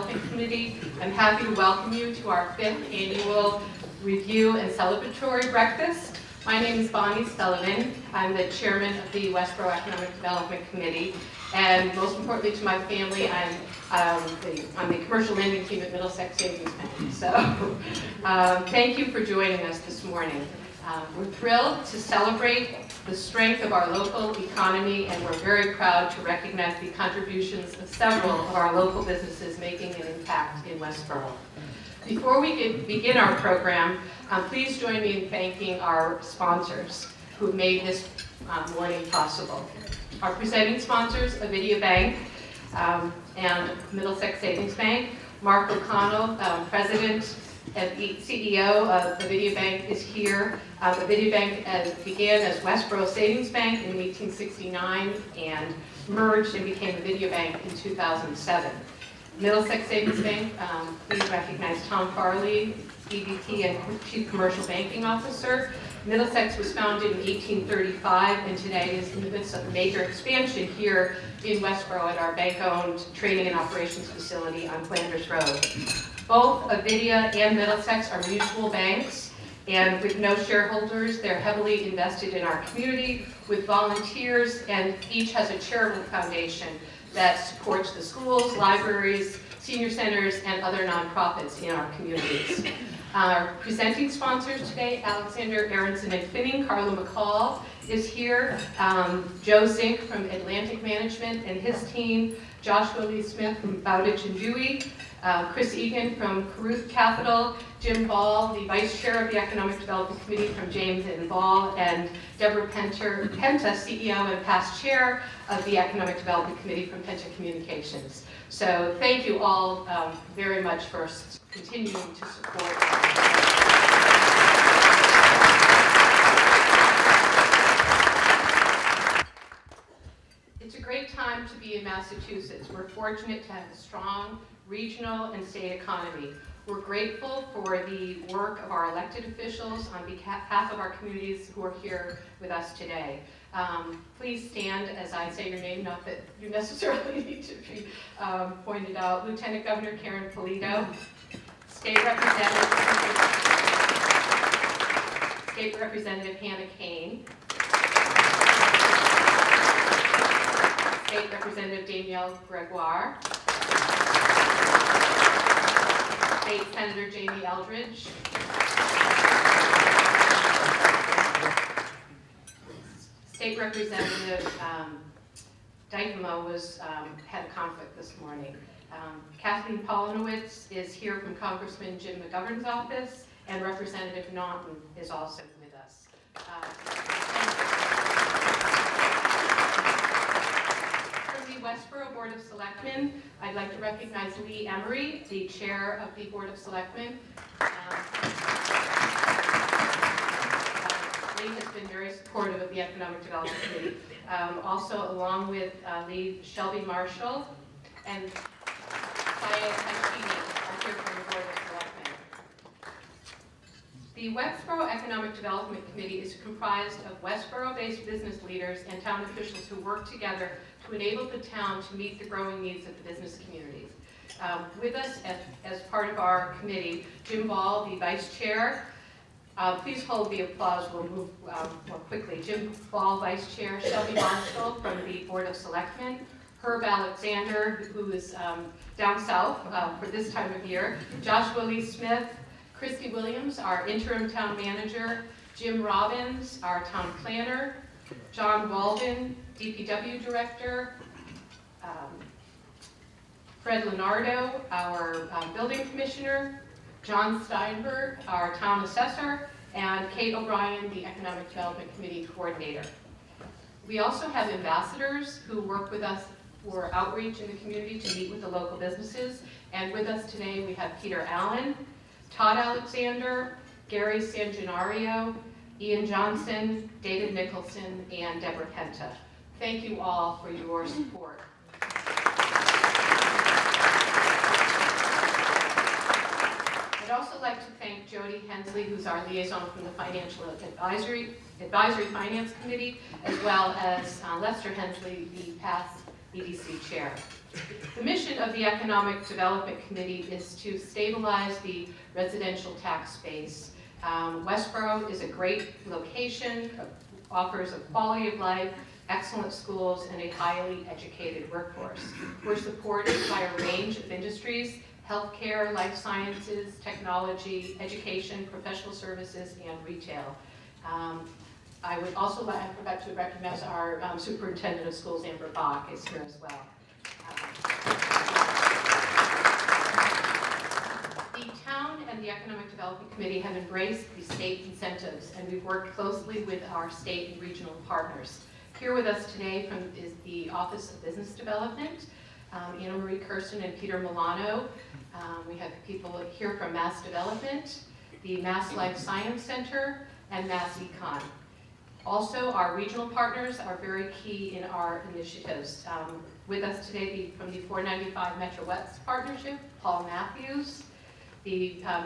Development Committee. I'm happy to welcome you to our 5th annual review and celebratory breakfast. My name is Bonnie Sullivan. I'm the chairman of the Westborough Economic Development Committee, and most importantly to my family, I'm on the commercial lending team at Middlesex Savings Bank. So thank you for joining us this morning. We're thrilled to celebrate the strength of our local economy, and we're very proud to recognize the contributions of several of our local businesses making an impact in Westborough. Before we begin our program, please join me in thanking our sponsors who have made this morning possible. Our presenting sponsors, Avidia Bank and Middlesex Savings Bank. Mark O'Connell, President and CEO of Avidia Bank, is here. Avidia Bank began as Westborough Savings Bank in 1869 and merged and became Avidia Bank in 2007. Middlesex Savings Bank, please recognize Tom Farley, EVP and Chief Commercial Banking Officer. Middlesex was founded in 1835 and today is in the midst of a major expansion here in Westborough at our bank-owned training and operations facility on Flanders Road. Both Avidia and Middlesex are mutual banks, and with no shareholders, they're heavily invested in our community with volunteers, and each has a charitable foundation that supports the schools, libraries, senior centers, and other nonprofits in our communities. Our presenting sponsors today, Alexander Aronson and Finning. Carla McCall is here. Joe Zink from Atlantic Management and his team. Joshua Lee Smith from Bowditch and Dewey. Chris Egan from Caruth Capital. Jim Ball, the Vice Chair of the Economic Development Committee from James and Ball, and Deborah Penta, CEO and past Chair of the Economic Development Committee from Penta Communications. So thank you all very much for continuing to support us. It's a great time to be in Massachusetts. We're fortunate to have a strong regional and state economy. We're grateful for the work of our elected officials on behalf of our communities who are here with us today. Please stand as I say your name, not that you necessarily need to be pointed out. Lieutenant Governor Karyn Polito, State Representative Hannah Kane, State Representative Danielle Gregoire, State Senator Jamie Eldridge, State Representative Dykema had a conflict this morning. Kathleen Polanowitz is here from Congressman Jim McGovern's office, and Representative Naughton is also with us. From the Westborough Board of Selectmen, I'd like to recognize Lee Emery, the Chair of the Board of Selectmen. Lee has been very supportive of the Economic Development Committee. Also, along with Lee, Shelby Marshall and Syed Hashimi are here from the Board of Selectmen. The Westborough Economic Development Committee is comprised of Westborough-based business leaders and town officials who work together to enable the town to meet the growing needs of the business communities. With us as part of our committee, Jim Ball, the Vice Chair. Please hold the applause, we'll move more quickly. Jim Ball, Vice Chair, Shelby Marshall from the Board of Selectmen, Herb Alexander, who is down south for this time of year, Joshua Lee Smith, Christy Williams, our interim town manager, Jim Robbins, our town planner, John Walden, DPW director, Fred Leonardo, our building commissioner, John Steinberg, our town assessor, and Kate O'Brien, the Economic Development Committee coordinator. We also have ambassadors who work with us for outreach in the community to meet with the local businesses. And with us today we have Peter Allen, Todd Alexander, Gary Sangenario, Ian Johnson, David Nicholson, and Deborah Penta. Thank you all for your support. I'd also like to thank Jody Hensley, who's our liaison from the Financial Advisory Finance Committee, as well as Lester Hensley, the past EDC chair. The mission of the Economic Development Committee is to stabilize the residential tax base. Westborough is a great location, offers a quality of life, excellent schools, and a highly educated workforce. We're supported by a range of industries: healthcare, life sciences, technology, education, professional services, and retail. I would also like, I forgot to recognize our Superintendent of Schools, Amber Bach, is here as well. The town and the Economic Development Committee have embraced the state incentives, and we've worked closely with our state and regional partners. Here with us today is the Office of Business Development, Anna Marie Kirsten and Peter Milano. We have people here from Mass Development, the Mass Life Science Center, and Mass Econ. Also, our regional partners are very key in our initiatives. With us today from the 495 Metro West Partnership, Paul Matthews,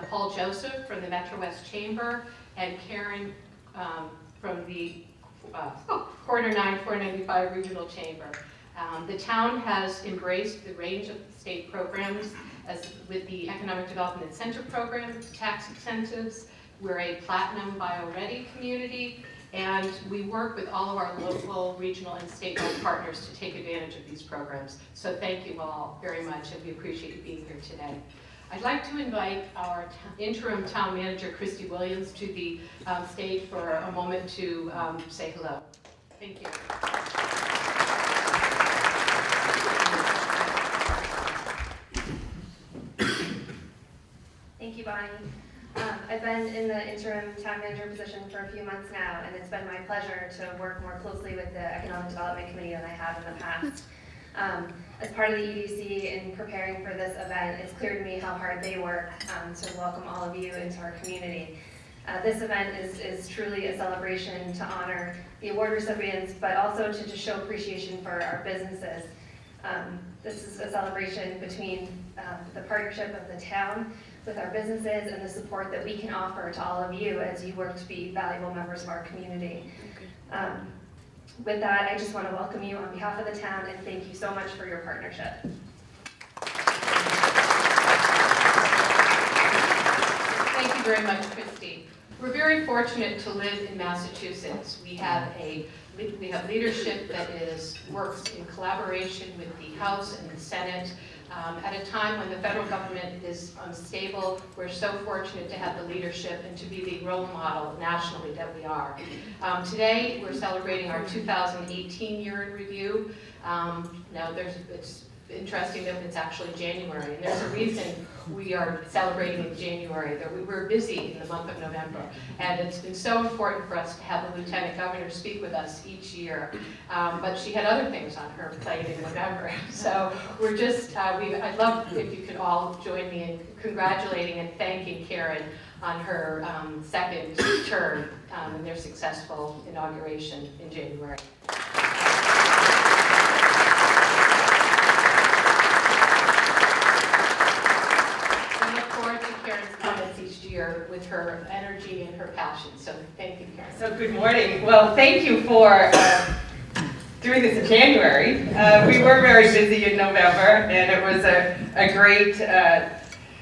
Paul Joseph from the Metro West Chamber, and Karyn from the Quarter 9 495 Regional Chamber. The town has embraced the range of state programs with the Economic Development Incentive Program, tax incentives. We're a Platinum Bio-Ready community, and we work with all of our local, regional, and statewide partners to take advantage of these programs. So thank you all very much, and we appreciate you being here today. I'd like to invite our interim town manager, Christy Williams, to the stage for a moment to say hello. Thank you. Thank you, Bonnie. I've been in the interim town manager position for a few months now, and it's been my pleasure to work more closely with the Economic Development Committee than I have in the past. As part of the EDC in preparing for this event, it's clear to me how hard they work to welcome all of you into our community. This event is truly a celebration to honor the award recipients, but also to just show appreciation for our businesses. This is a celebration between the partnership of the town with our businesses and the support that we can offer to all of you as you work to be valuable members of our community. With that, I just want to welcome you on behalf of the town and thank you so much for your partnership. Thank you very much, Christy. We're very fortunate to live in Massachusetts. We have leadership that works in collaboration with the House and the Senate. At a time when the federal government is unstable, we're so fortunate to have the leadership and to be the role model nationally that we are. Today, we're celebrating our 2018 year in review. Now, it's interesting that it's actually January, and there's a reason we are celebrating in January. That we were busy in the month of November, and it's been so important for us to have the Lieutenant Governor speak with us each year. But she had other things on her plate in November, so we're just, I'd love if you could all join me in congratulating and thanking Karyn on her second term and their successful inauguration in January. With her energy and her passion. So thank you, Karyn. So good morning. Well, thank you for doing this in January. We were very busy in November, and it was a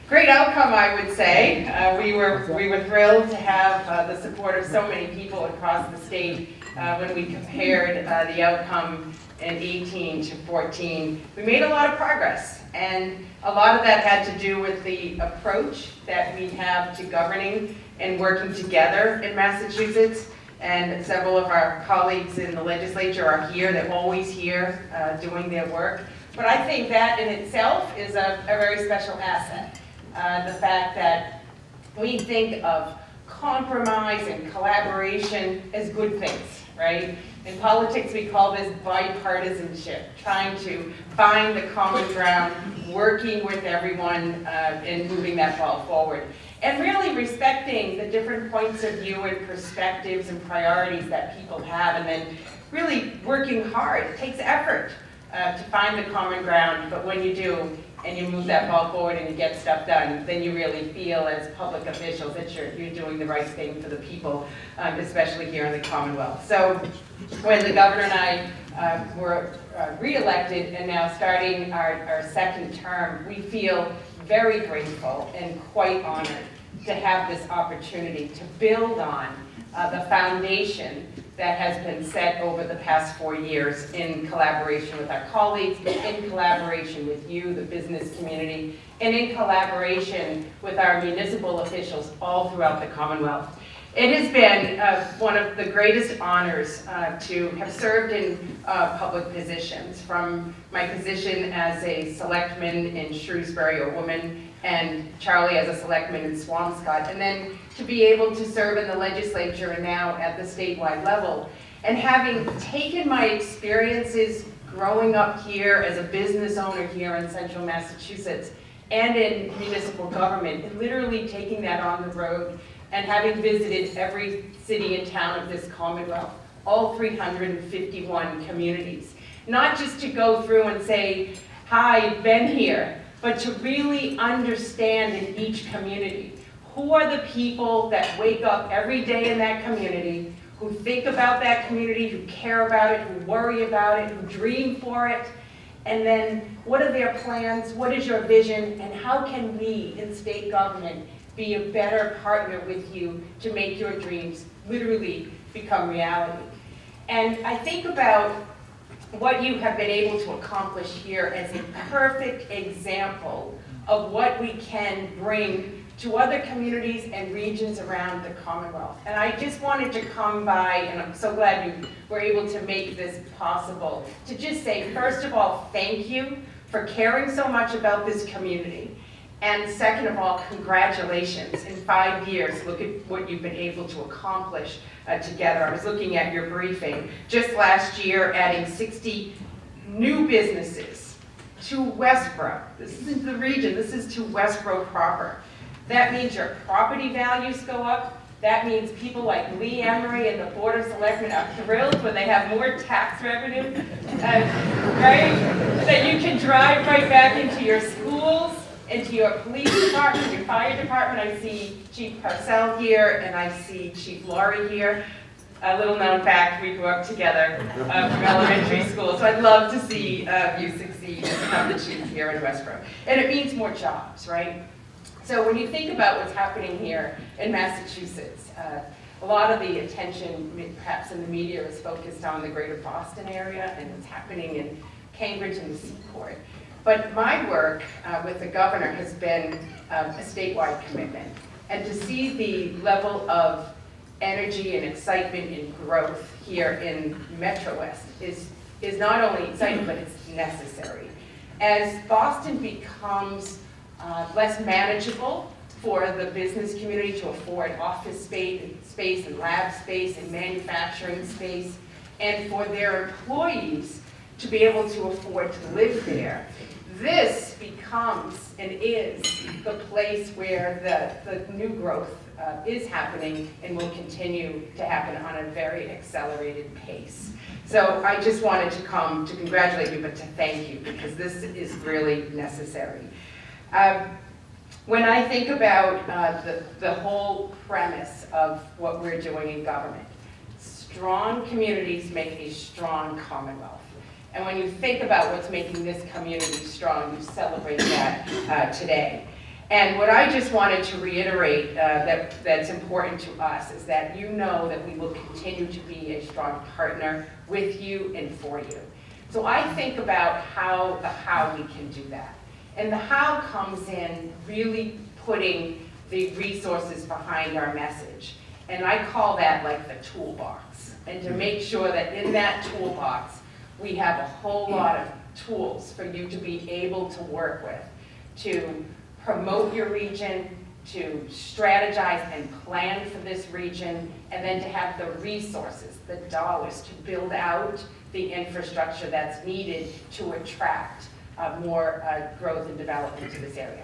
great outcome, I would say. We were thrilled to have the support of so many people across the state when we compared the outcome in 18 to 14. We made a lot of progress, and a lot of that had to do with the approach that we have to governing and working together in Massachusetts. And several of our colleagues in the legislature are here. They're always here doing their work. But I think that in itself is a very special asset. The fact that we think of compromise and collaboration as good things, right? In politics, we call this bipartisanship, trying to find the common ground, working with everyone and moving that ball forward. And really respecting the different points of view and perspectives and priorities that people have, and then really working hard. It takes effort to find the common ground, but when you do, and you move that ball forward and you get stuff done, then you really feel as public officials that you're doing the right thing for the people, especially here in the Commonwealth. So when the governor and I were re-elected and now starting our second term, we feel very grateful and quite honored to have this opportunity to build on the foundation that has been set over the past 4 years in collaboration with our colleagues, in collaboration with you, the business community, and in collaboration with our municipal officials all throughout the Commonwealth. It has been one of the greatest honors to have served in public positions, from my position as a selectman in Shrewsbury, a woman, and Charlie as a selectman in Swampscott, and then to be able to serve in the legislature and now at the statewide level. And having taken my experiences growing up here as a business owner here in central Massachusetts and in municipal government, and literally taking that on the road and having visited every city and town of this Commonwealth, all 351 communities. Not just to go through and say, hi, been here, but to really understand in each community, who are the people that wake up every day in that community, who think about that community, who care about it, who worry about it, who dream for it, and then what are their plans, what is your vision, and how can we in state government be a better partner with you to make your dreams literally become reality. And I think about what you have been able to accomplish here as a perfect example of what we can bring to other communities and regions around the Commonwealth. And I just wanted to come by, and I'm so glad you were able to make this possible, to just say, first of all, thank you for caring so much about this community. And second of all, congratulations. In 5 years, look at what you've been able to accomplish together. I was looking at your briefing. Just last year, adding 60 new businesses to Westborough. This isn't the region, this is to Westborough proper. That means your property values go up. That means people like Lee Emery and the Board of Selectmen are thrilled when they have more tax revenue, right? That you can drive right back into your schools, into your police department, your fire department. I see Chief Parcell here, and I see Chief Laurie here. A little known fact, we grew up together from elementary school, so I'd love to see you succeed and become the chief here in Westborough. And it means more jobs, right? So when you think about what's happening here in Massachusetts, a lot of the attention, perhaps in the media, is focused on the greater Boston area and what's happening in Cambridge and the Seaport. But my work with the governor has been a statewide commitment. And to see the level of energy and excitement and growth here in Metro West is not only exciting, but it's necessary. As Boston becomes less manageable for the business community to afford office space and lab space and manufacturing space, and for their employees to be able to afford to live there, this becomes and is the place where the new growth is happening and will continue to happen on a very accelerated pace. So I just wanted to come to congratulate you, but to thank you, because this is really necessary. When I think about the whole premise of what we're doing in government, strong communities make a strong Commonwealth. And when you think about what's making this community strong, you celebrate that today. And what I just wanted to reiterate that's important to us is that you know that we will continue to be a strong partner with you and for you. So I think about how we can do that. And the how comes in really putting the resources behind our message. And I call that like the toolbox. And to make sure that in that toolbox, we have a whole lot of tools for you to be able to work with, to promote your region, to strategize and plan for this region, and then to have the resources, the dollars, to build out the infrastructure that's needed to attract more growth and development to this area.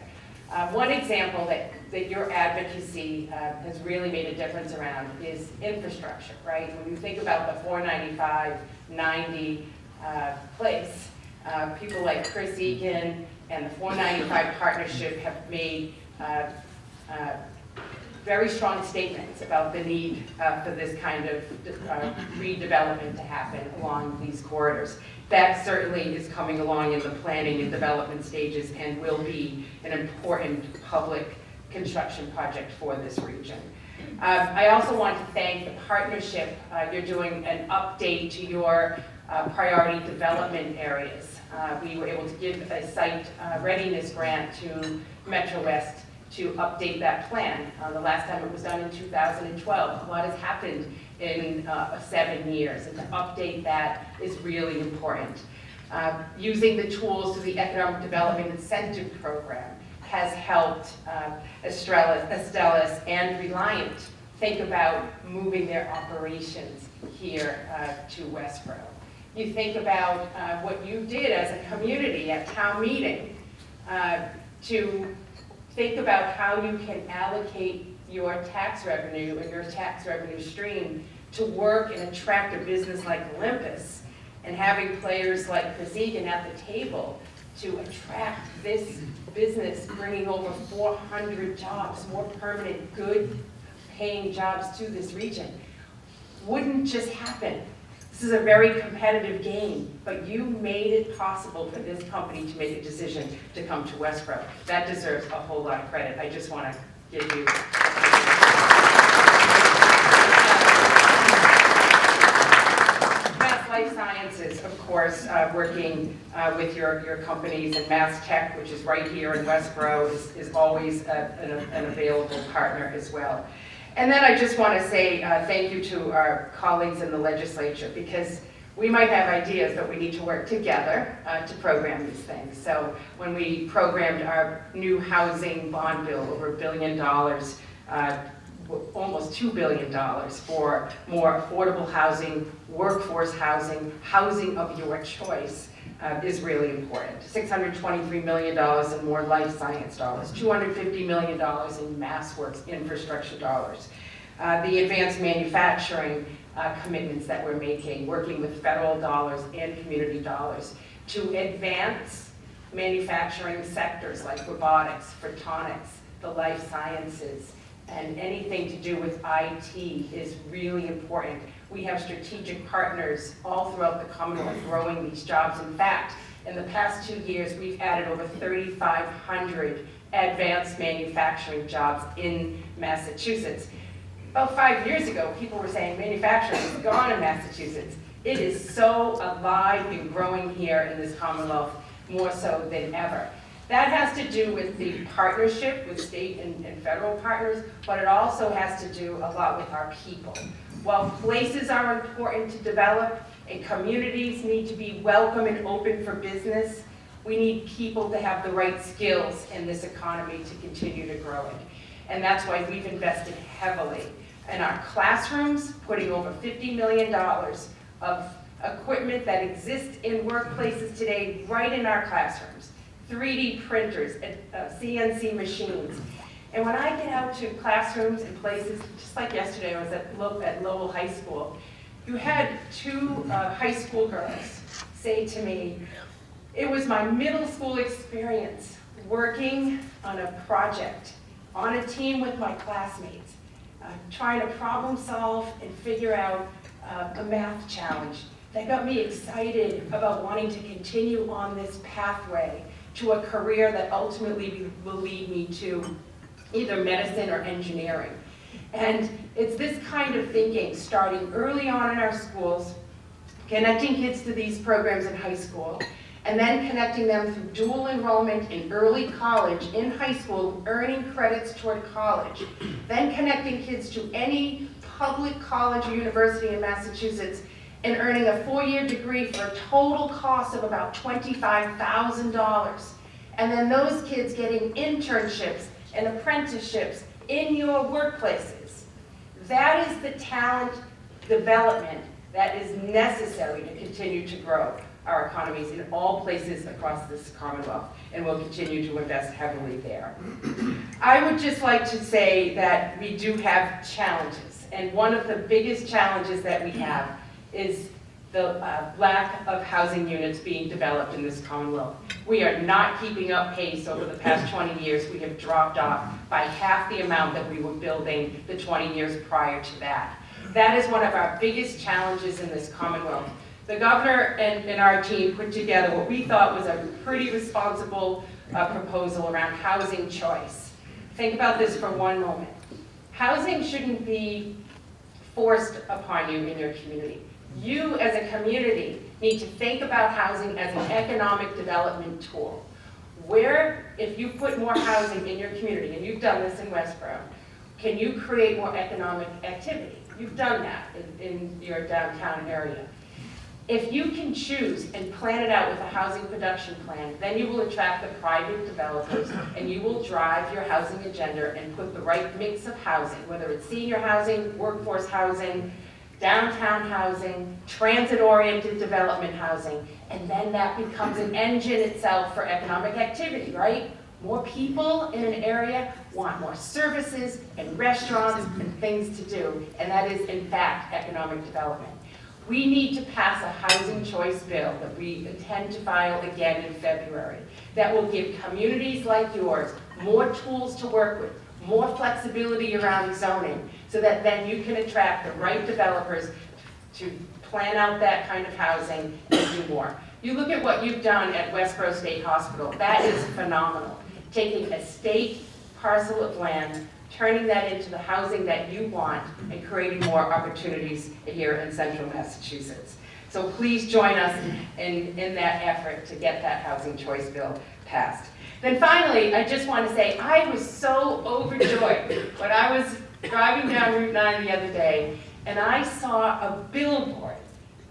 One example that your advocacy has really made a difference around is infrastructure, right? When you think about the 495-90 place, people like Chris Egan and the 495 partnership have made very strong statements about the need for this kind of redevelopment to happen along these corridors. That certainly is coming along in the planning and development stages and will be an important public construction project for this region. I also want to thank the partnership. You're doing an update to your priority development areas. We were able to give a site readiness grant to Metro West to update that plan. The last time it was done in 2012. A lot has happened in 7 years, and to update that is really important. Using the tools through the Economic Development Incentive Program has helped Estellas and Reliant think about moving their operations here to Westborough. You think about what you did as a community at town meeting to think about how you can allocate your tax revenue and your tax revenue stream to work and attract a business like Olympus, and having players like Chris Egan at the table to attract this business, bringing over 400 jobs, more permanent, good paying jobs to this region, wouldn't just happen. This is a very competitive game, but you made it possible for this company to make a decision to come to Westborough. That deserves a whole lot of credit. I just want to give you. Mass Life Sciences, of course, working with your companies, and Mass Tech, which is right here in Westborough, is always an available partner as well. And then I just want to say thank you to our colleagues in the legislature, because we might have ideas, but we need to work together to program these things. So when we programmed our new housing bond bill, over $1 billion, almost $2 billion for more affordable housing, workforce housing, housing of your choice, is really important. $623 million in more life science dollars, $250 million in MassWorks infrastructure dollars. The advanced manufacturing commitments that we're making, working with federal dollars and community dollars to advance manufacturing sectors like robotics, photonics, the life sciences, and anything to do with IT is really important. We have strategic partners all throughout the Commonwealth growing these jobs. In fact, in the past 2 years, we've added over 3,500 advanced manufacturing jobs in Massachusetts. About 5 years ago, people were saying manufacturing is gone in Massachusetts. It is so alive and growing here in this Commonwealth, more so than ever. That has to do with the partnership with state and federal partners, but it also has to do a lot with our people. While places are important to develop and communities need to be welcome and open for business, we need people to have the right skills in this economy to continue to grow it. And that's why we've invested heavily in our classrooms, putting over $50 million of equipment that exists in workplaces today right in our classrooms. 3D printers, CNC machines. And when I get out to classrooms and places, just like yesterday, I was at Lowell High School, you had 2 high school girls say to me, it was my middle school experience working on a project, on a team with my classmates, trying to problem solve and figure out a math challenge that got me excited about wanting to continue on this pathway to a career that ultimately will lead me to either medicine or engineering. And it's this kind of thinking, starting early on in our schools, connecting kids to these programs in high school, and then connecting them through dual enrollment in early college, in high school, earning credits toward college, then connecting kids to any public college or university in Massachusetts and earning a 4-year degree for a total cost of about $25,000. And then those kids getting internships and apprenticeships in your workplaces. That is the talent development that is necessary to continue to grow our economies in all places across this Commonwealth, and we'll continue to invest heavily there. I would just like to say that we do have challenges, and one of the biggest challenges that we have is the lack of housing units being developed in this Commonwealth. We are not keeping up pace over the past 20 years. We have dropped off by half the amount that we were building the 20 years prior to that. That is one of our biggest challenges in this Commonwealth. The governor and our team put together what we thought was a pretty responsible proposal around housing choice. Think about this for one moment. Housing shouldn't be forced upon you in your community. You as a community need to think about housing as an economic development tool. Where, if you put more housing in your community, and you've done this in Westborough, can you create more economic activity? You've done that in your downtown area. If you can choose and plan it out with a housing production plan, then you will attract the private developers and you will drive your housing agenda and put the right mix of housing, whether it's senior housing, workforce housing, downtown housing, transit-oriented development housing, and then that becomes an engine itself for economic activity, right? More people in an area want more services and restaurants and things to do, and that is, in fact, economic development. We need to pass a housing choice bill that we intend to file again in February that will give communities like yours more tools to work with, more flexibility around zoning, so that then you can attract the right developers to plan out that kind of housing and do more. You look at what you've done at Westborough State Hospital, that is phenomenal. Taking a state parcel of land, turning that into the housing that you want, and creating more opportunities here in central Massachusetts. So please join us in that effort to get that housing choice bill passed. Then finally, I just want to say, I was so overjoyed when I was driving down Route 9 the other day, and I saw a billboard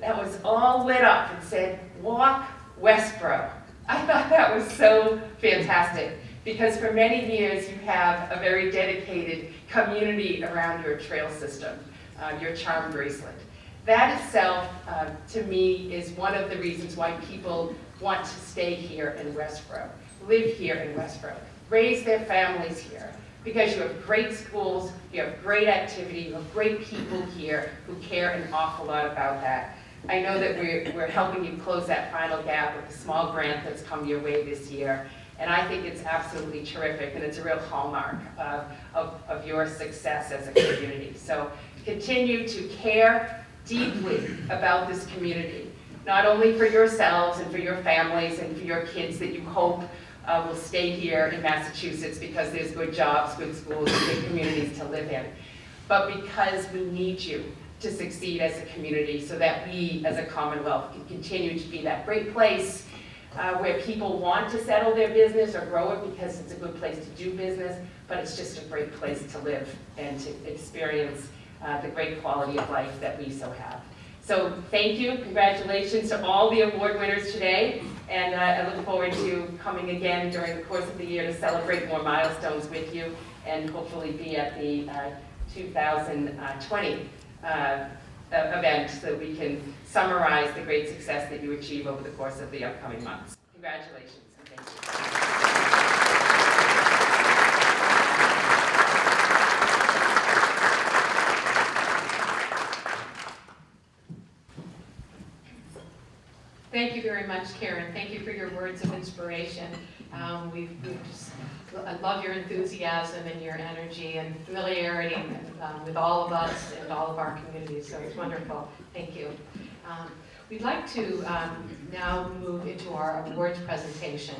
that was all lit up and said, "Walk Westborough." I thought that was so fantastic, because for many years you have a very dedicated community around your trail system, your charm bracelet. That itself, to me, is one of the reasons why people want to stay here in Westborough, live here in Westborough, raise their families here, because you have great schools, you have great activity, you have great people here who care an awful lot about that. I know that we're helping you close that final gap with a small grant that's come your way this year. And I think it's absolutely terrific, and it's a real hallmark of your success as a community. So continue to care deeply about this community, not only for yourselves and for your families and for your kids that you hope will stay here in Massachusetts because there's good jobs, good schools, and good communities to live in, but because we need you to succeed as a community so that we as a Commonwealth can continue to be that great place where people want to settle their business or grow it because it's a good place to do business, but it's just a great place to live and to experience the great quality of life that we so have. So thank you, congratulations to all the award winners today, and I look forward to coming again during the course of the year to celebrate more milestones with you and hopefully be at the 2020 event so that we can summarize the great success that you achieve over the course of the upcoming months. Congratulations and thank you. Thank you very much, Karyn. Thank you for your words of inspiration. I love your enthusiasm and your energy and familiarity with all of us and all of our communities, so it's wonderful. Thank you. We'd like to now move into our awards presentation.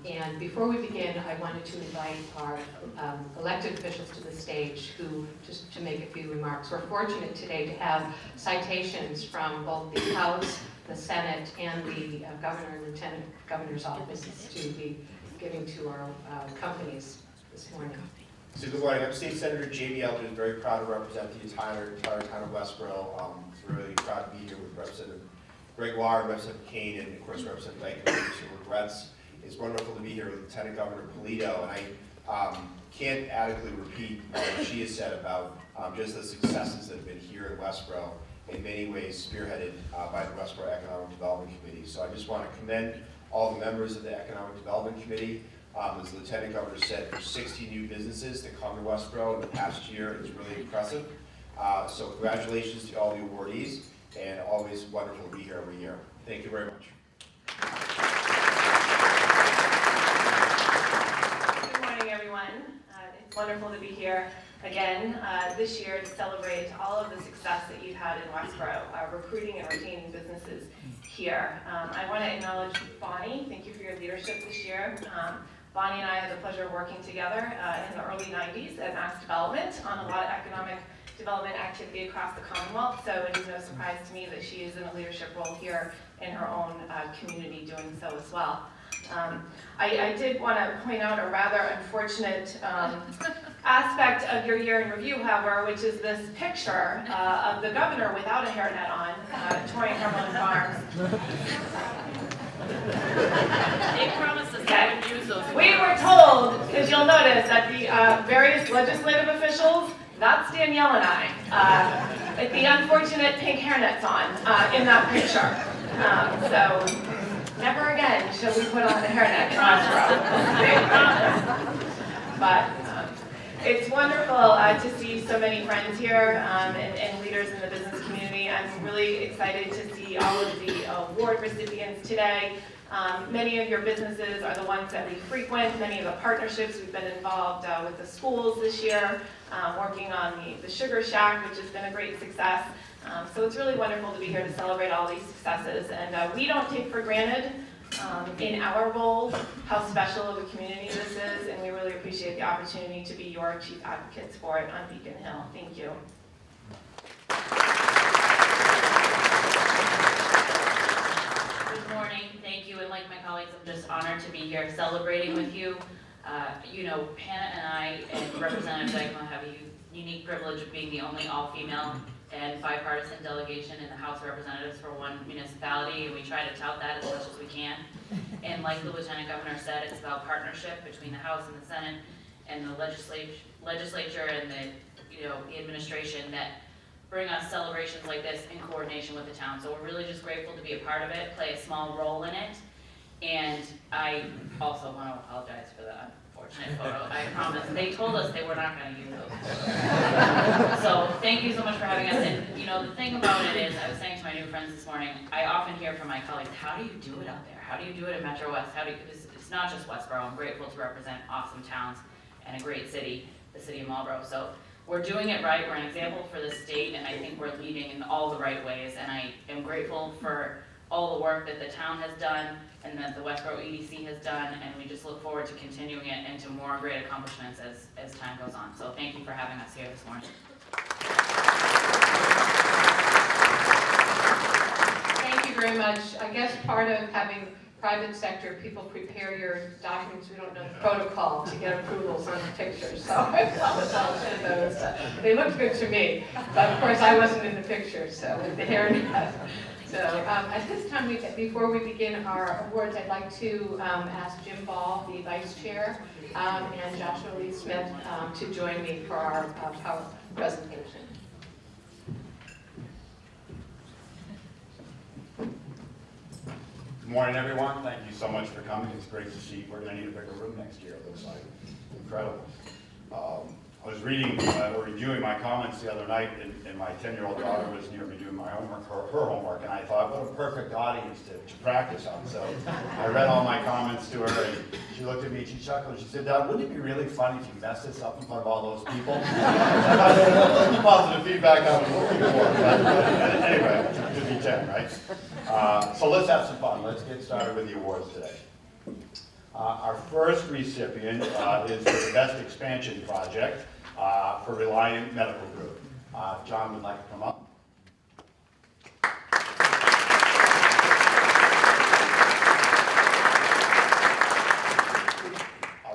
And before we begin, I wanted to invite our elected officials to the stage just to make a few remarks. We're fortunate today to have citations from both the House, the Senate, and the Governor and Lieutenant Governor's offices to be giving to our companies this morning. So good morning. I'm State Senator Jamie Eldred, very proud to represent the entire town of Westborough. Really proud to be here with Representative Gregoire, Representative Kane, and of course Representative Dyke, who regrets. It's wonderful to be here with Lieutenant Governor Polito, and I can't adequately repeat what she has said about just the successes that have been here in Westborough, in many ways spearheaded by the Westborough Economic Development Committee. So I just want to commend all the members of the Economic Development Committee. As the Lieutenant Governor said, there's 60 new businesses that come to Westborough in the past year. It's really impressive. So congratulations to all the awardees. and always wonderful to be here every year. Thank you very much. Good morning, everyone. It's wonderful to be here again this year to celebrate all of the success that you've had in Westborough, recruiting and retaining businesses here. I want to acknowledge Bonnie. Thank you for your leadership this year. Bonnie and I had the pleasure of working together in the early 90s at Mass Development on a lot of economic development activity across the Commonwealth, so it is no surprise to me that she is in a leadership role here in her own community doing so as well. I did want to point out a rather unfortunate aspect of your year in review, however, which is this picture of the governor without a hairnet on, touring Cumberland Farms. They promised us they would use those. We were told, because you'll notice that the various legislative officials, that's Danielle and I, with the unfortunate pink hairnets on in that picture. So never again shall we put on a hairnet in Westborough. But it's wonderful to see so many friends here and leaders in the business community. I'm really excited to see all of the award recipients today. Many of your businesses are the ones that we frequent. Many of the partnerships we've been involved with the schools this year, working on the Sugar Shack, which has been a great success. So it's really wonderful to be here to celebrate all these successes. And we don't take for granted in our role how special of a community this is, and we really appreciate the opportunity to be your chief advocates for it on Beacon Hill. Thank you. Good morning, thank you, and like my colleagues, I'm just honored to be here celebrating with you. You know, Hannah and I and Representative Dykeman have a unique privilege of being the only all-female and bipartisan delegation in the House of Representatives for one municipality, and we try to tout that as much as we can. And like the Lieutenant Governor said, it's about partnership between the House and the Senate and the legislature and the administration that bring us celebrations like this in coordination with the town. So we're really just grateful to be a part of it, play a small role in it. And I also want to apologize for the unfortunate photo. I promise. They told us they were not going to use those photos. So thank you so much for having us. And you know, the thing about it is, I was saying to my new friends this morning, I often hear from my colleagues, how do you do it out there? How do you do it in Metro West? It's not just Westborough. I'm grateful to represent awesome towns and a great city, the city of Marlborough. So we're doing it right. We're an example for the state, and I think we're leading in all the right ways. And I am grateful for all the work that the town has done and that the Westborough EDC has done, and we just look forward to continuing it into more great accomplishments as time goes on. So thank you for having us here this morning. Thank you very much. I guess part of having private sector people prepare your documents, we don't know the protocol to get approvals on the pictures, so I apologize for those. They looked good to me, but of course I wasn't in the picture, so with the hairnet. So at this time, before we begin our awards, I'd like to ask Jim Ball, the vice chair, and Joshua Lee Smith to join me for our power presentation. Good morning, everyone. Thank you so much for coming. It's great to see. We're going to need a bigger room next year, it looks like. Incredible. I was reading or reviewing my comments the other night, and my 10-year-old daughter was near me doing my homework, her homework, and I thought, what a perfect audience to practice on. So I read all my comments to her, and she looked at me, she chuckled, and she said, Dad, wouldn't it be really funny if you messed this up in front of all those people? I thought, that was positive feedback I was looking for. But anyway, it could be 10, right? So let's have some fun. Let's get started with the awards today. Our first recipient is for the Best Expansion Project for Reliant Medical Group. John would like to come up.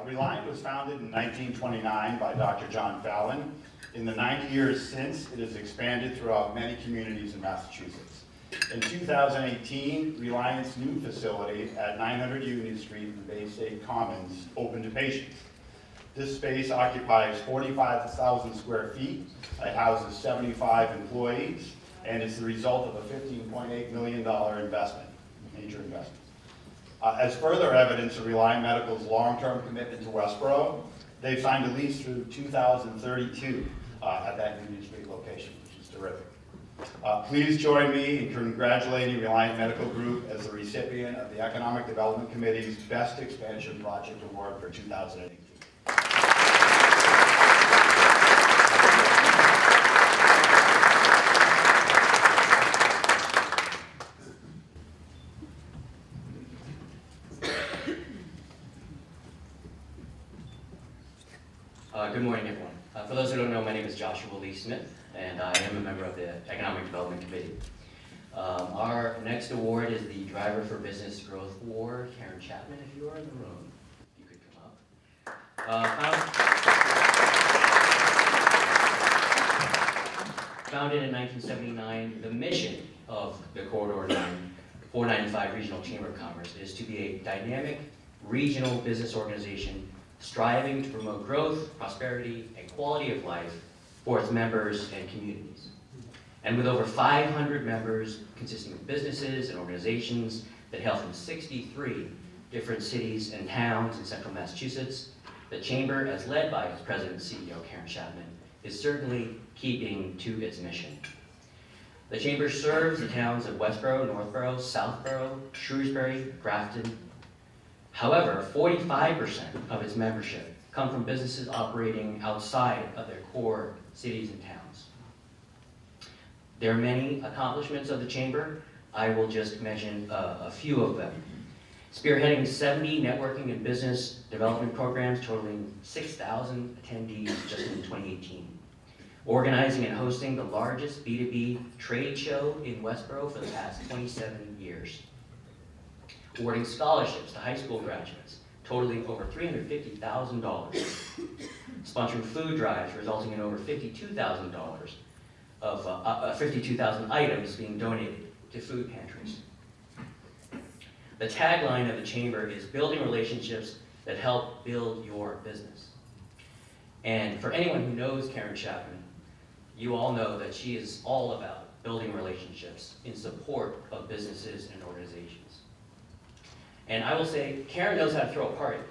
Reliant was founded in 1929 by Dr. John Fallon. In the 90 years since, it has expanded throughout many communities in Massachusetts. In 2018, Reliant's new facility at 900 Union Street in Bay State Commons opened to patients. This space occupies 45,000 square feet. It houses 75 employees, and it's the result of a $15.8 million investment, major investment. As further evidence of Reliant Medical's long-term commitment to Westborough, they've signed a lease through 2032 at that Union Street location, which is terrific. Please join me in congratulating Reliant Medical Group as the recipient of the Economic Development Committee's Best Expansion Project Award for 2018. Good morning, everyone. For those who don't know, my name is Joshua Lee Smith, and I am a member of the Economic Development Committee. Our next award is the Driver for Business Growth Award. Karyn Chapman, if you are in the room, if you could come up. Founded in 1979, the mission of the Corridor 495 Regional Chamber of Commerce is to be a dynamic regional business organization striving to promote growth, prosperity, and quality of life for its members and communities. And with over 500 members consisting of businesses and organizations that hail from 63 different cities and towns in central Massachusetts, the Chamber, as led by its President and CEO, Karyn Chapman, is certainly keeping to its mission. The Chamber serves the towns of Westborough, Northborough, Southborough, Shrewsbury, Grafton. However, 45% of its membership come from businesses operating outside of their core cities and towns. There are many accomplishments of the Chamber. I will just mention a few of them. Spearheading 70 networking and business development programs totaling 6,000 attendees just in 2018. Organizing and hosting the largest B2B trade show in Westborough for the past 27 years. Awarding scholarships to high school graduates, totaling over $350,000. Sponsoring food drives, resulting in over $52,000 of 52,000 items being donated to food pantries. The tagline of the Chamber is building relationships that help build your business. And for anyone who knows Karyn Chapman, you all know that she is all about building relationships in support of businesses and organizations. And I will say, Karyn knows how to throw a party.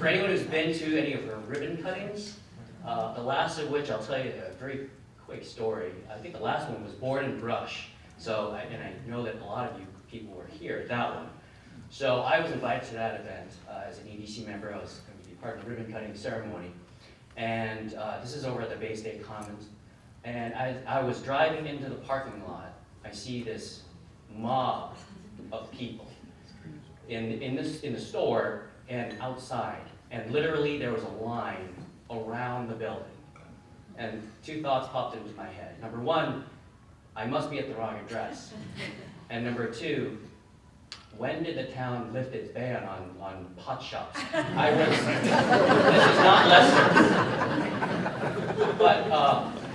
For anyone who's been to any of her ribbon cuttings, the last of which I'll tell you a very quick story. I think the last one was Board and Brush. So, and I know that a lot of you people were here at that one. So I was invited to that event as an EDC member. I was going to be part of the ribbon cutting ceremony. And this is over at the Bay State Commons. And I was driving into the parking lot. I see this mob of people in the store and outside. And literally there was a line around the building. And two thoughts popped into my head. Number one, I must be at the wrong address. And number two, when did the town lift its ban on pot shops? This is not Leicester. But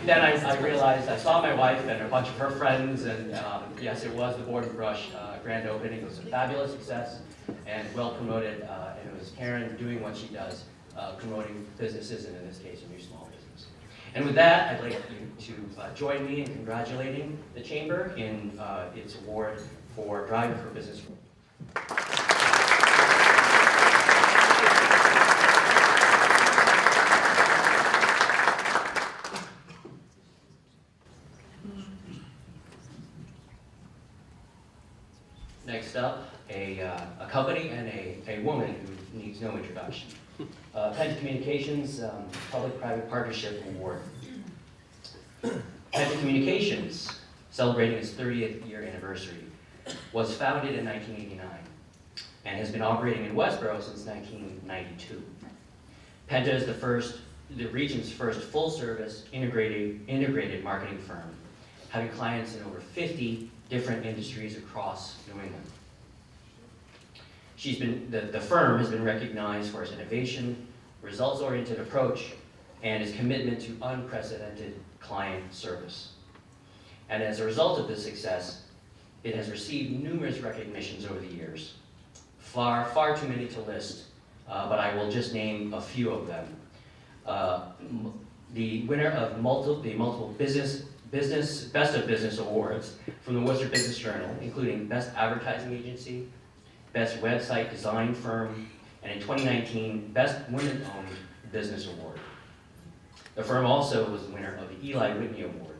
then I realized, I saw my wife and a bunch of her friends, and yes, it was the Board and Brush grand opening. It was a fabulous success and well promoted, and it was Karyn doing what she does, promoting businesses, and in this case, a new small business. And with that, I'd like you to join me in congratulating the Chamber in its award for Driver for Business. Next up, a company and a woman who needs no introduction. Penta Communications Public-Private Partnership Award. Penta Communications, celebrating its 30th year anniversary, was founded in 1989 and has been operating in Westborough since 1992. Penta is the region's first full-service integrated marketing firm, having clients in over 50 different industries across New England. The firm has been recognized for its innovation, results-oriented approach, and its commitment to unprecedented client service. And as a result of this success, it has received numerous recognitions over the years. Far too many to list, but I will just name a few of them. The winner of multiple Best of Business awards from the Worcester Business Journal, including Best Advertising Agency, Best Website Design Firm, and in 2019, Best Women-Owned Business Award. The firm also was the winner of the Eli Whitney Award.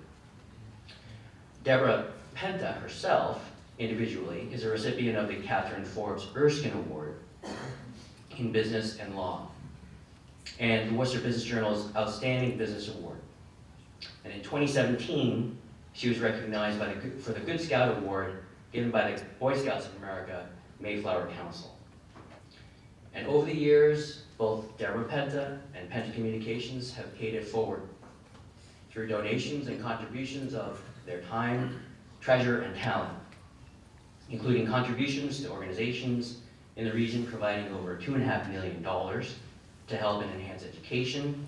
Deborah Penta herself, individually, is a recipient of the Catherine Forbes Erskine Award in Business and Law, and the Worcester Business Journal's Outstanding Business Award. And in 2017, she was recognized for the Good Scout Award given by the Boy Scouts of America Mayflower Council. And over the years, both Deborah Penta and Penta Communications have paid it forward through donations and contributions of their time, treasure, and talent, including contributions to organizations in the region providing over $2.5 million to help and enhance education,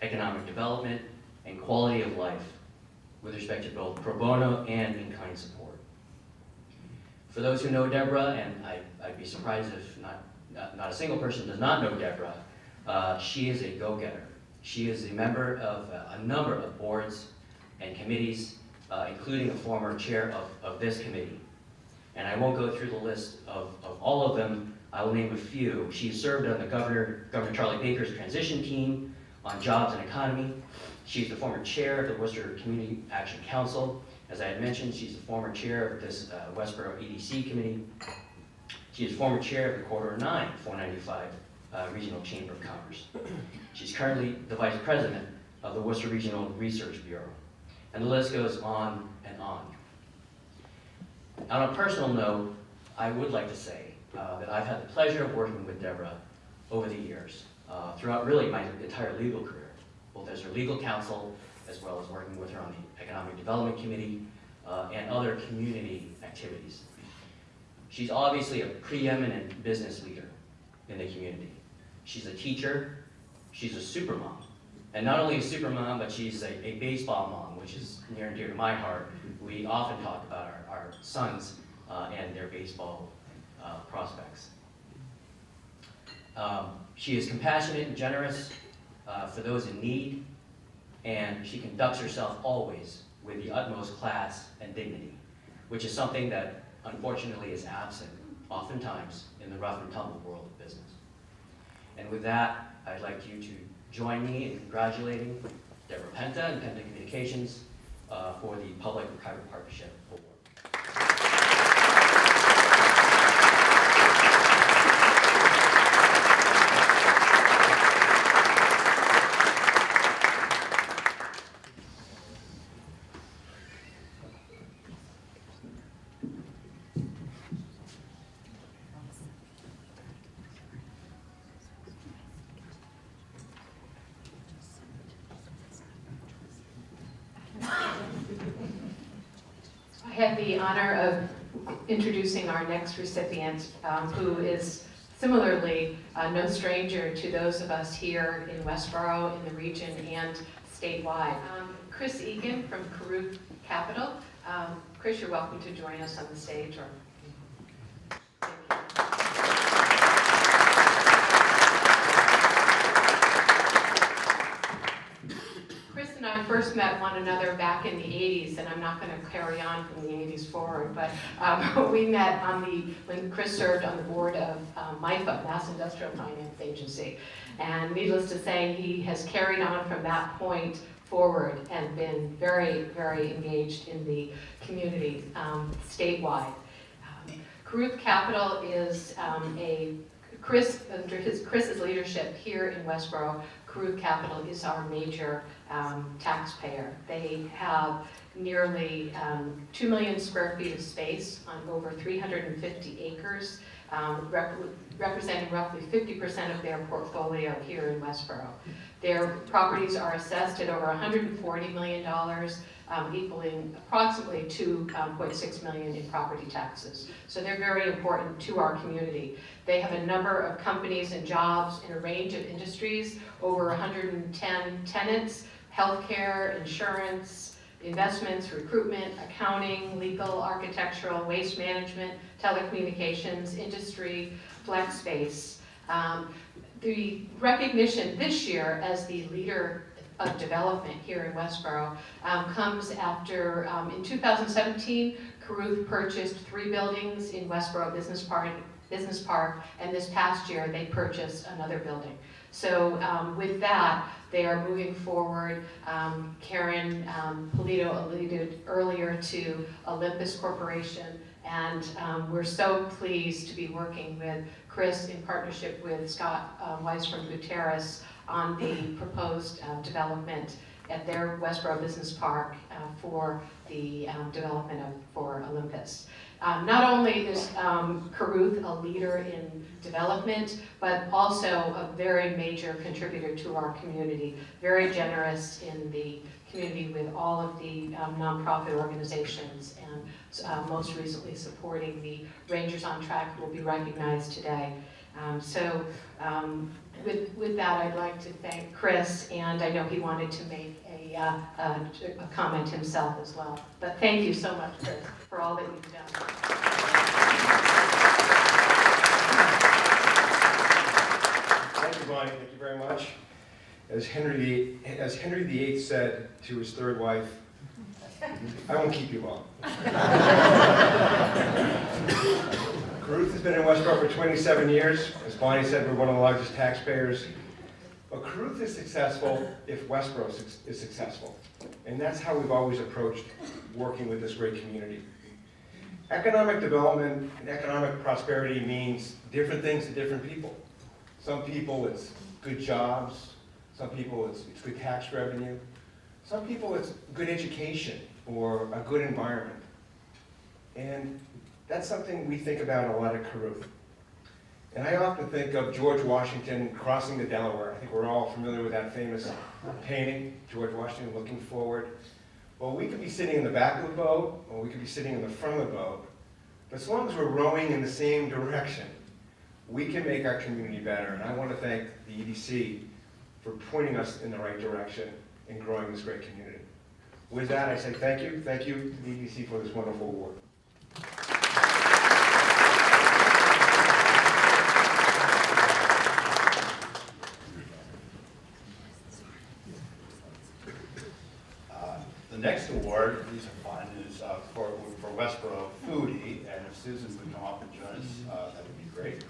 economic development, and quality of life with respect to both pro bono and in-kind support. For those who know Deborah, and I'd be surprised if not a single person does not know Deborah, she is a go-getter. She is a member of a number of boards and committees, including a former chair of this committee. And I won't go through the list of all of them. I will name a few. She served on the Governor Charlie Baker's transition team on jobs and economy. She's the former chair of the Worcester Community Action Council. As I had mentioned, she's the former chair of this Westborough EDC committee. She is former chair of the Corridor 9 495 Regional Chamber of Commerce. She's currently the vice president of the Worcester Regional Research Bureau. And the list goes on and on. On a personal note, I would like to say that I've had the pleasure of working with Deborah over the years, throughout really my entire legal career, both as her legal counsel, as well as working with her on the Economic Development Committee and other community activities. She's obviously a preeminent business leader in the community. She's a teacher, she's a super mom. And not only a super mom, but she's a baseball mom, which is near and dear to my heart. We often talk about our sons and their baseball prospects. She is compassionate and generous for those in need, and she conducts herself always with the utmost class and dignity, which is something that unfortunately is absent oftentimes in the rough and tumble world of business. And with that, I'd like you to join me in congratulating Deborah Penta and Penta Communications for the Public and Private Partnership Award. I have the honor of introducing our next recipient, who is similarly no stranger to those of us here in Westborough, in the region, and statewide. Chris Egan from Karyn Capital. Chris, you're welcome to join us on the stage. Chris and I first met one another back in the 80s, and I'm not going to carry on from the 80s forward, but we met when Chris served on the board of MIFA, Mass Industrial Finance Agency. And needless to say, he has carried on from that point forward and been very, very engaged in the community statewide. Karyn Capital is under Chris's leadership here in Westborough. Karyn Capital is our major taxpayer. They have nearly 2 million square feet of space on over 350 acres, representing roughly 50% of their portfolio here in Westborough. Their properties are assessed at over $140 million, equaling approximately $2.6 million in property taxes. So they're very important to our community. They have a number of companies and jobs in a range of industries, over 110 tenants, healthcare, insurance, investments, recruitment, accounting, legal, architectural, waste management, telecommunications, industry, flex space. The recognition this year as the leader of development here in Westborough comes after, in 2017, Karyn purchased 3 buildings in Westborough Business Park, and this past year they purchased another building. So with that, they are moving forward. Karyn Polito alluded earlier to Olympus Corporation, and we're so pleased to be working with Chris in partnership with Scott Weiss from Gutierrez on the proposed development at their Westborough Business Park for the development for Olympus. Not only is Caruth a leader in development, but also a very major contributor to our community, very generous in the community with all of the nonprofit organizations, and most recently supporting the Rangers on Track, who will be recognized today. With that, I'd like to thank Chris, and I know he wanted to make a comment himself as well. But thank you so much, Chris, for all that you've done. Thank you, Bonnie. Thank you very much. As Henry VIII said to his third wife, I won't keep you long. Caruth has been in Westborough for 27 years. As Bonnie said, we're one of the largest taxpayers. But Caruth is successful if Westborough is successful. And that's how we've always approached working with this great community. Economic development and economic prosperity means different things to different people. Some people it's good jobs. Some people it's good tax revenue. Some people it's good education or a good environment. And that's something we think about a lot at Caruth. And I often think of George Washington crossing the Delaware. I think we're all familiar with that famous painting, George Washington looking forward. Well, we could be sitting in the back of the boat, or we could be sitting in the front of the boat. But as long as we're rowing in the same direction, we can make our community better. And I want to thank the EDC for pointing us in the right direction and growing this great community. With that, I say thank you. Thank you to the EDC for this wonderful award. The next award, these are fun, is for Westborough Foodie, and if Susan would come up and join us, that would be great.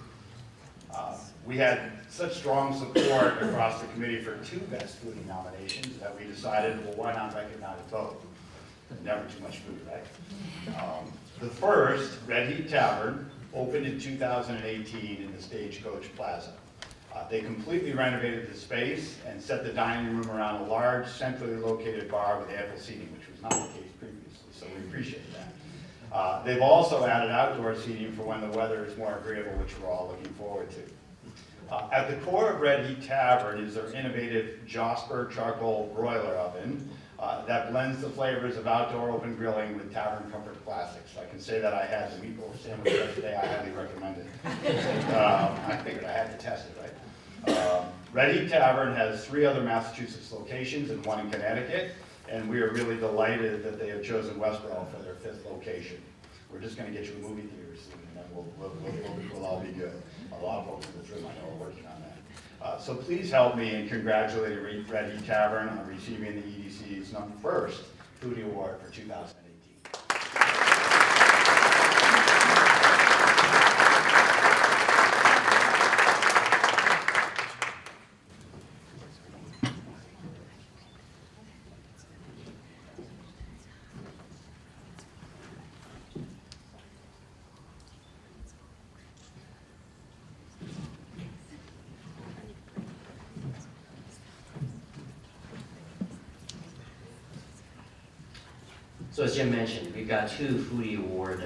We had such strong support across the committee for 2 Best Foodie nominations that we decided, well, why not recognize both? Never too much food, right? The first, Red Heat Tavern, opened in 2018 in the Stagecoach Plaza. They completely renovated the space and set the dining room around a large, centrally located bar with ample seating, which was not the case previously, so we appreciate that. They've also added outdoor seating for when the weather is more agreeable, which we're all looking forward to. At the core of Red Heat Tavern is their innovative Josper charcoal broiler oven that blends the flavors of outdoor open grilling with tavern comfort classics. I can say that I had the meatball sandwich yesterday. I highly recommend it. I figured I had to test it, right? Red Heat Tavern has 3 other Massachusetts locations and 1 in Connecticut, and we are really delighted that they have chosen Westborough for their 5th location. We're just going to get you a movie theater soon, and then we'll all be good. A lot of folks in this room I know are working on that. So please help me in congratulating Red Heat Tavern on receiving the EDC's #1 Foodie Award for 2018. So as Jim mentioned, we've got 2 Foodie Award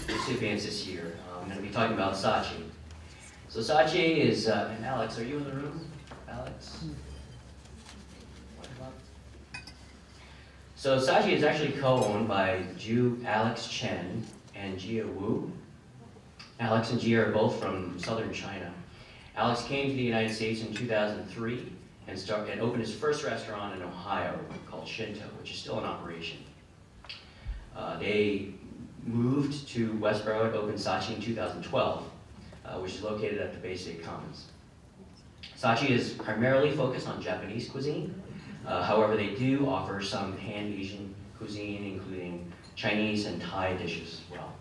recipients this year. I'm going to be talking about Saatchi. So Saatchi is, and Alex, are you in the room? Alex? So Saatchi is actually co-owned by Ju Alex Chen and Jia Wu. Alex and Jia are both from southern China. Alex came to the United States in 2003 and opened his first restaurant in Ohio called Shinto, which is still in operation. They moved to Westborough and opened Saatchi in 2012, which is located at the Bay State Commons. Saatchi is primarily focused on Japanese cuisine. However, they do offer some Pan-Asian cuisine, including Chinese and Thai dishes as well.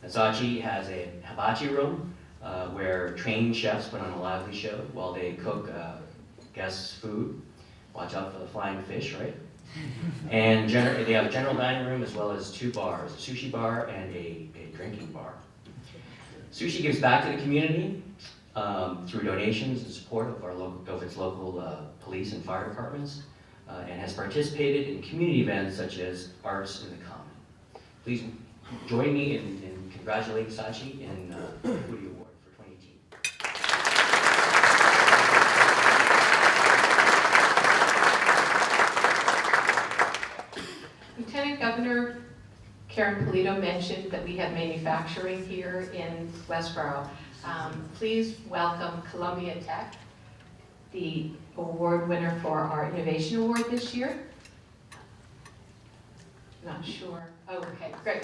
And Saatchi has a hibachi room, where trained chefs put on a lively show while they cook guests' food. Watch out for the flying fish, right? And they have a general dining room as well as 2 bars, a sushi bar and a drinking bar. Sushi gives back to the community through donations and support of its local police and fire departments, and has participated in community events such as Arts in the Common. Please join me in congratulating Sachi in the Foodie Award for 2018. Lieutenant Governor Karyn Polito mentioned that we have manufacturing here in Westborough. Please welcome Columbia Tech, the award winner for our Innovation Award this year. Not sure. Oh, okay, great.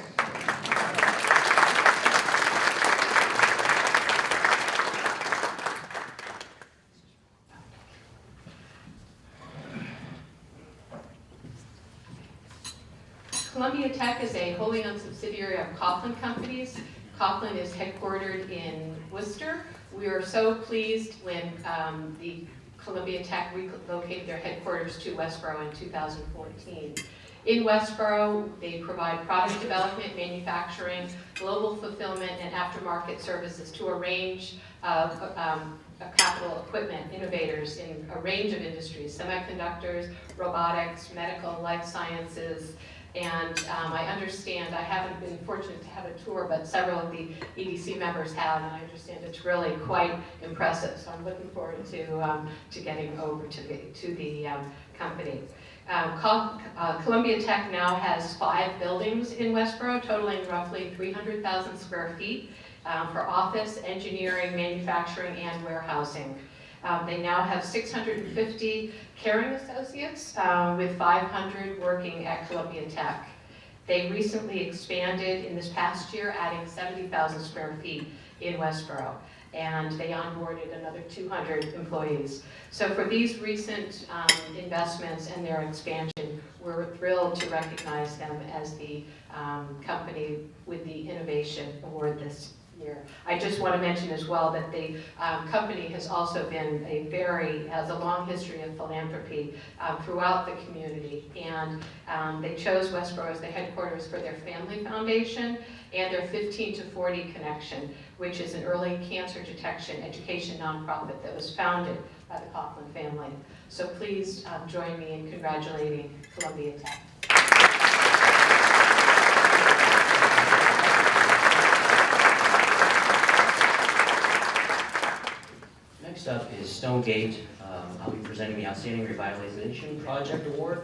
Columbia Tech is a wholly owned subsidiary of Coughlin Companies. Coughlin is headquartered in Worcester. We are so pleased when the Columbia Tech relocated their headquarters to Westborough in 2014. In Westborough, they provide product development, manufacturing, global fulfillment, and aftermarket services to a range of capital equipment innovators in a range of industries: semiconductors, robotics, medical, life sciences. And I understand, I haven't been fortunate to have a tour, but several of the EDC members have, and I understand it's really quite impressive. So I'm looking forward to getting over to the company. Columbia Tech now has 5 buildings in Westborough, totaling roughly 300,000 square feet for office, engineering, manufacturing, and warehousing. They now have 650 caring associates with 500 working at Columbia Tech. They recently expanded in this past year, adding 70,000 square feet in Westborough, and they onboarded another 200 employees. So for these recent investments and their expansion, we're thrilled to recognize them as the company with the Innovation Award this year. I just want to mention as well that the company has also been has a long history of philanthropy throughout the community, and they chose Westborough as the headquarters for their family foundation and their 15 to 40 connection, which is an early cancer detection education nonprofit that was founded by the Coughlin family. So please join me in congratulating Columbia Tech. Next up is Stonegate. I'll be presenting the Outstanding Revitalization Project Award.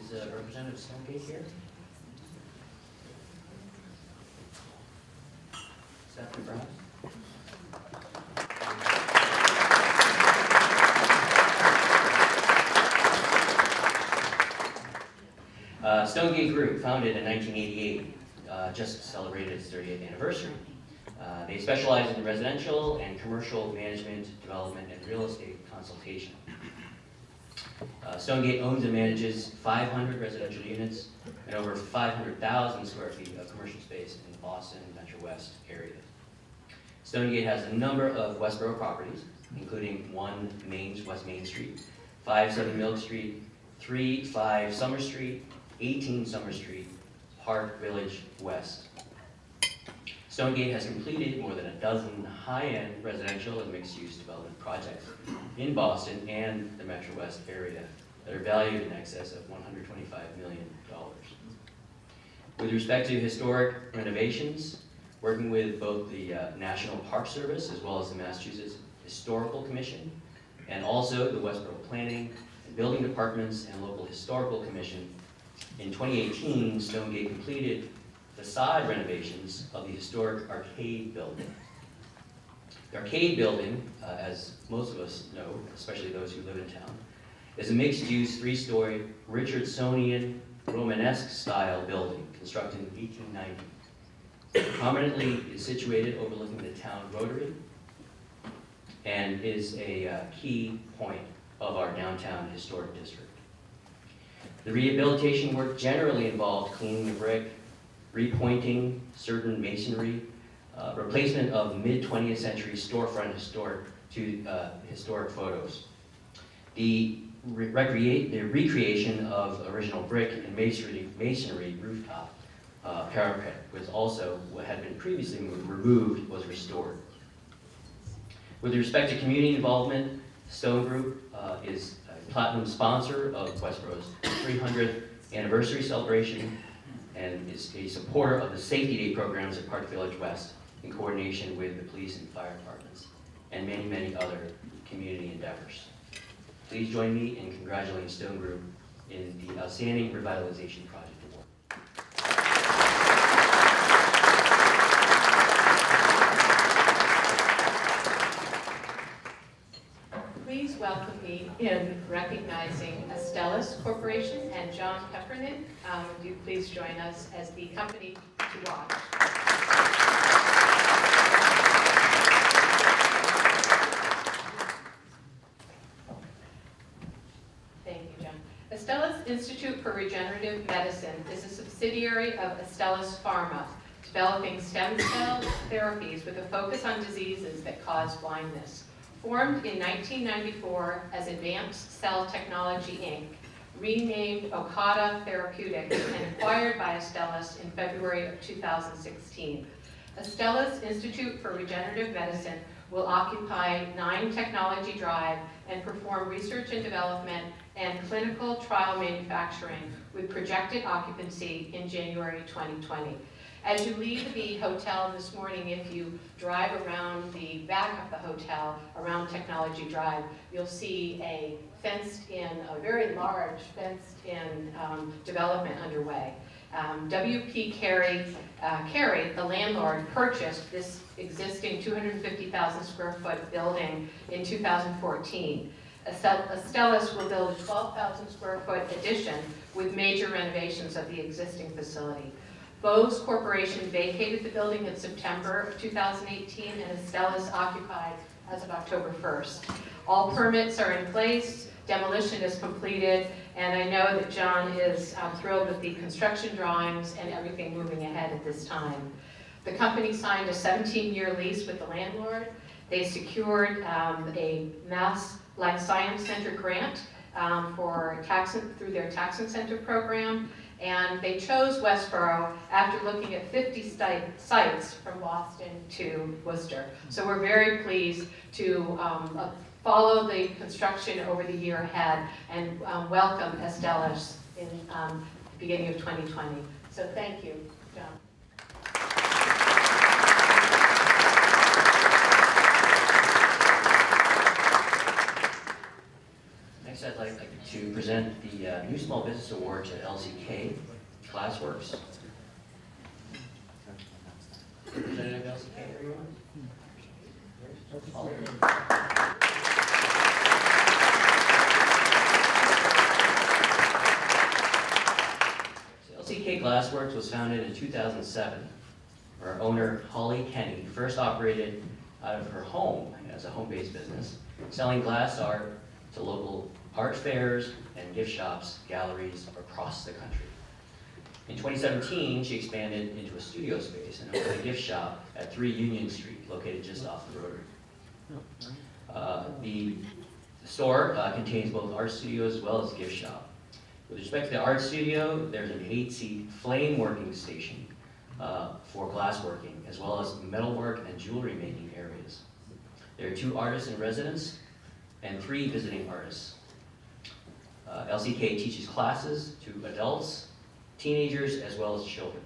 Is Representative Stonegate here? Stephanie Brown? Stonegate Group, founded in 1988, just celebrated its 30th anniversary. They specialize in residential and commercial management, development, and real estate consultation. Stonegate owns and manages 500 residential units and over 500,000 square feet of commercial space in the Boston and Metro West area. Stonegate has a number of Westborough properties, including 1 West Main Street, 5 7 Milk Street, 3 5 Summer Street, 18 Summer Street, Park Village West. Stonegate has completed more than a dozen high-end residential and mixed-use development projects in Boston and the Metro West area that are valued in excess of $125 million. With respect to historic renovations, working with both the National Park Service as well as the Massachusetts Historical Commission, and also the Westborough Planning and Building Departments and Local Historical Commission, in 2018, Stonegate completed facade renovations of the historic Arcade Building. The Arcade Building, as most of us know, especially those who live in town, is a mixed-use 3-story Richardsonian Romanesque style building constructed in 1890. Prominently is situated overlooking the town rotary and is a key point of our downtown historic district. The rehabilitation work generally involved cleaning the brick, repointing certain masonry, replacement of mid-20th century storefront historic photos. The recreation of original brick and masonry rooftop parapet was also, what had been previously removed, was restored. With respect to community involvement, Stone Group is a platinum sponsor of Westborough's 300th anniversary celebration and is a supporter of the Safety Day programs at Park Village West in coordination with the police and fire departments and many, many other community endeavors. Please join me in congratulating Stone Group in the Outstanding Revitalization Project Award. Please welcome me in recognizing Astellas Corporation and John Heffernan. Would you please join us as the company to watch? Thank you, John. Astellas Institute for Regenerative Medicine is a subsidiary of Astellas Pharma, developing stem cell therapies with a focus on diseases that cause blindness. Formed in 1994 as Advanced Cell Technology, Inc., renamed Okada Therapeutics and acquired by Astellas in February of 2016. Astellas Institute for Regenerative Medicine will occupy 9 technology drive and perform research and development and clinical trial manufacturing with projected occupancy in January 2020. As you leave the hotel this morning, if you drive around the back of the hotel, around Technology Drive, you'll see a very large fenced-in development underway. W.P. Carey, the landlord, purchased this existing 250,000 square foot building in 2014. Astellas will build a 12,000 square foot addition with major renovations of the existing facility. Bose Corporation vacated the building in September of 2018 and Astellas occupied as of October 1st. All permits are in place, demolition is completed, and I know that John is thrilled with the construction drawings and everything moving ahead at this time. The company signed a 17-year lease with the landlord. They secured a Mass Life Science Center grant through their tax incentive program, and they chose Westborough after looking at 50 sites from Boston to Worcester. So we're very pleased to follow the construction over the year ahead and welcome Astellas in the beginning of 2020. So thank you, John. Next, I'd like to present the new Small Business Award to LCK Glassworks. Representative LCK, everyone? LCK Glassworks was founded in 2007, where our owner, Holly Kenny, first operated out of her home as a home-based business, selling glass art to local art fairs and gift shops, galleries across the country. In 2017, she expanded into a studio space and opened a gift shop at 3 Union Street, located just off the Rotary. The store contains both art studios as well as a gift shop. With respect to the art studio, there's an 8-seat flame working station for glassworking, as well as metalwork and jewelry making areas. There are 2 artists in residence and 3 visiting artists. LCK teaches classes to adults, teenagers, as well as children.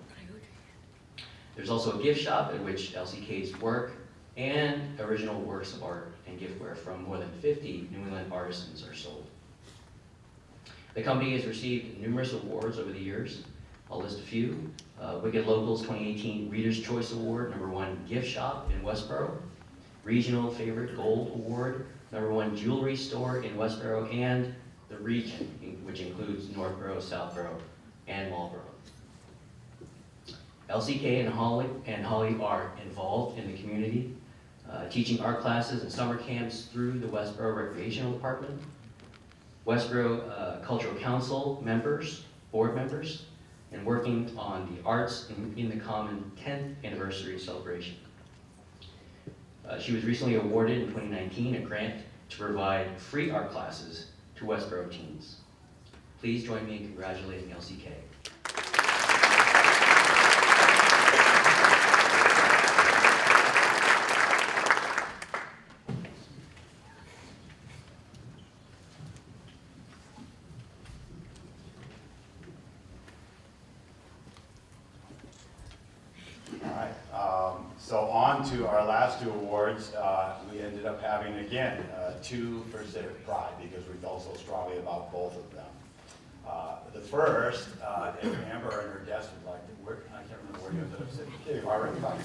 There's also a gift shop at which LCK's work and original works of art and giftware from more than 50 New England artisans are sold. The company has received numerous awards over the years. I'll list a few. Wicked Local's 2018 Reader's Choice Award, #1 gift shop in Westborough. Regional Favorite Gold Award, #1 jewelry store in Westborough and the region, which includes Northborough, Southborough, and Marlborough. LCK and Holly are involved in the community, teaching art classes and summer camps through the Westborough Recreational Department, Westborough Cultural Council members, board members, and working on the Arts in the Common 10th anniversary celebration. She was recently awarded in 2019 a grant to provide free art classes to Westborough teens. Please join me in congratulating LCK. All right, so on to our last two awards. We ended up having, again, two for Civic Pride because we felt so strongly about both of them. The first, if Amber and her guest would like to, I can't remember where you ended up sitting. Here you are, right in front.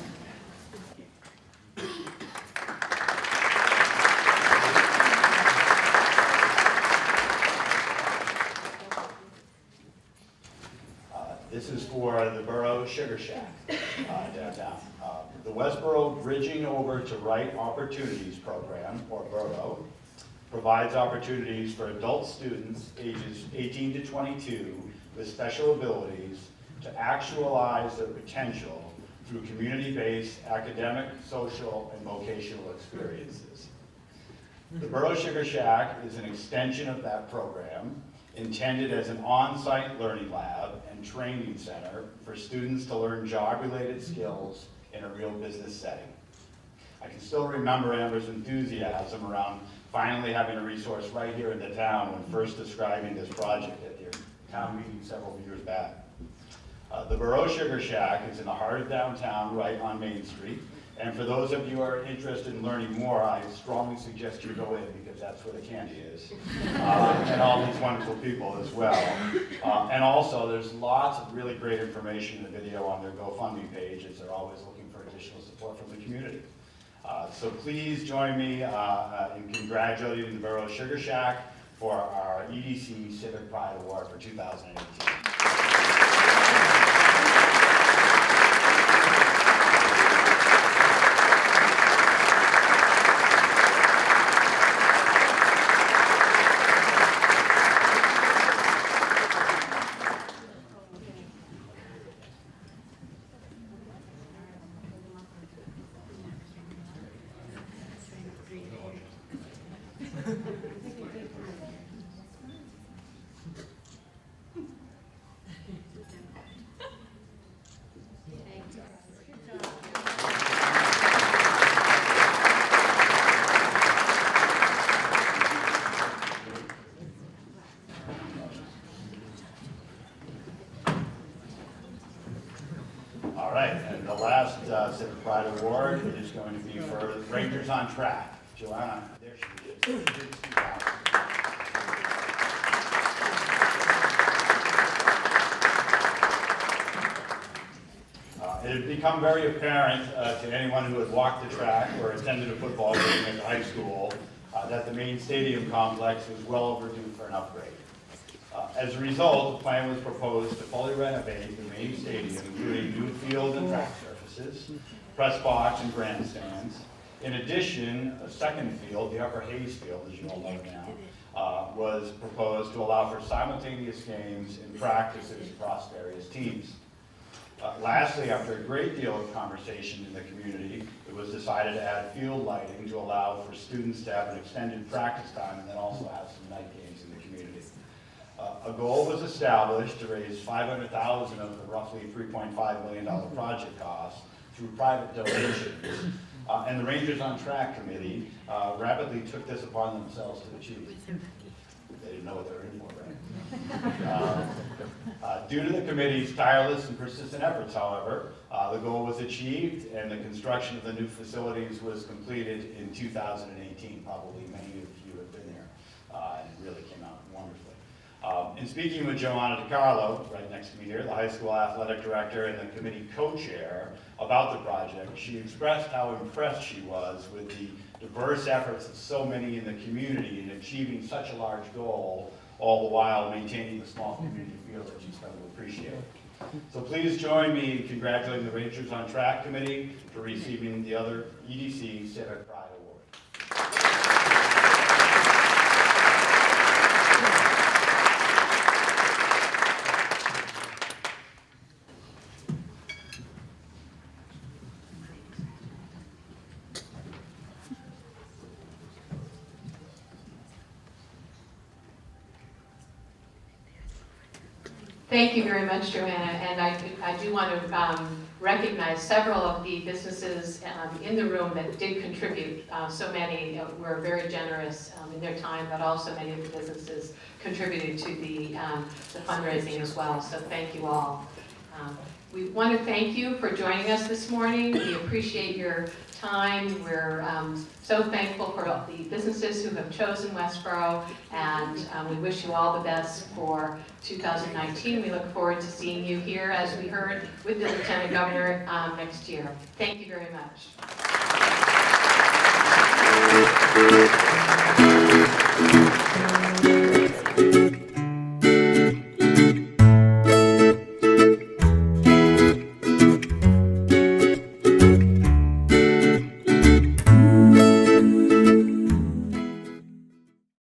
This is for the Borough Sugar Shack downtown. The Westborough Bridging Over to Right Opportunities Program, or Borough, provides opportunities for adult students ages 18 to 22 with special abilities to actualize their potential through community-based academic, social, and vocational experiences. The Borough Sugar Shack is an extension of that program, intended as an on-site learning lab and training center for students to learn job-related skills in a real business setting. I can still remember Amber's enthusiasm around finally having a resource right here in the town when first describing this project at their town meeting several years back. The Borough Sugar Shack is in the heart of downtown, right on Main Street. And for those of you who are interested in learning more, I strongly suggest you go in because that's where the candy is. And all these wonderful people as well. And also, there's lots of really great information in the video on their GoFundMe page as they're always looking for additional support from the community. So please join me in congratulating the Borough Sugar Shack for our EDC Civic Pride Award for 2018. All right, and the last Civic Pride Award is going to be for Rangers on Track. Joanna, there she is. It had become very apparent to anyone who had walked the track or attended a football game at the high school that the main stadium complex was well overdue for an upgrade. As a result, the plan was proposed to fully renovate the main stadium, including new field and track surfaces, press box and grandstands. In addition, a second field, the Upper Hayes Field, as you all know now, was proposed to allow for simultaneous games and practices across various teams. Lastly, after a great deal of conversation in the community, it was decided to add field lighting to allow for students to have an extended practice time and then also have some night games in the community. A goal was established to raise $500,000 of the roughly $3.5 million project cost through private donations. And the Rangers on Track Committee rapidly took this upon themselves to achieve. They didn't know what they were in for, right? Due to the committee's tireless and persistent efforts, however, the goal was achieved and the construction of the new facilities was completed in 2018. Probably many of you have been there, and it really came out wonderfully. In speaking with Joanna DiCarlo, right next to me here, the high school athletic director and the committee co-chair about the project, she expressed how impressed she was with the diverse efforts of so many in the community in achieving such a large goal, all the while maintaining the small community feel that she's come to appreciate. So please join me in congratulating the Rangers on Track Committee for receiving the other EDC Civic Pride Award. Thank you very much, Joanna, and I do want to recognize several of the businesses in the room that did contribute. So many were very generous in their time, but also many of the businesses contributed to the fundraising as well, so thank you all. We want to thank you for joining us this morning. We appreciate your time. We're so thankful for all the businesses who have chosen Westborough, and we wish you all the best for 2019. We look forward to seeing you here, as we heard, with the Lieutenant Governor next year. Thank you very much.